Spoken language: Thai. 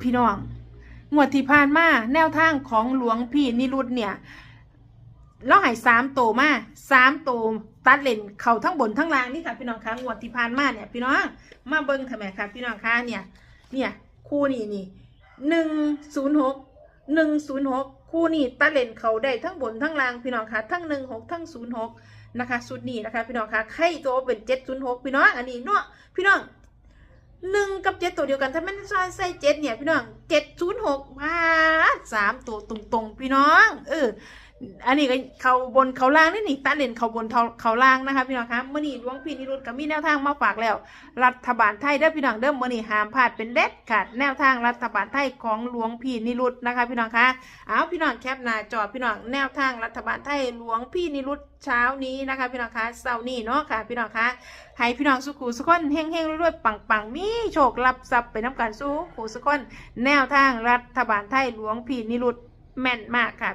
พี่น้องงวดที่ผ่านมาแนวทางของหลวงพี่นิรุตเนี่ยเราให้3 โตมา3 โตตัดเลนเข่าทั้งบนทั้งล่างนี่ค่ะพี่น้องคะงวดที่ผ่านมาเนี่ยพี่น้องมาเบิ้งทำไมค่ะพี่น้องคะเนี่ยคู่นี่106คู่นี่ตัดเลนเข่าได้ทั้งบนทั้งล่างพี่น้องคะทั้ง16ทั้ง06นะคะสุดนี้นะคะพี่น้องคะใครตัวเป็น706พี่น้องอันนี้เนาะพี่น้อง1 กับ 7ตัวเดียวกันถ้าไม่ใส่7เนี่ยพี่น้อง706มา3 ตัวตรงๆพี่น้องอันนี้ก็เขาบนเขาล่างนี่ตัดเลนเขาบนเขาล่างนะคะพี่น้องคะเมื่อนี้หลวงพี่นิรุตก็มีแนวทางมาฝากแล้วรัฐบาลไทยเด้อพี่น้องเด้อเมื่อนี้ห้ามพลาดเป็นเด็ดขาดแนวทางรัฐบาลไทยของหลวงพี่นิรุตนะคะพี่น้องคะเอาพี่น้องแคปหน้าจอพี่น้องแนวทางรัฐบาลไทยหลวงพี่นิรุตเช้านี้นะคะพี่น้องคะเสาร์นี้เนาะค่ะพี่น้องคะให้พี่น้องสุขุสุขคนเฮงๆรวยๆปังๆมีโชครับทรัพย์ไปน้ำกันสู้ขุสุขคนแนวทางรัฐบาลไทยหลวงพี่นิรุตแม่นมากค่ะ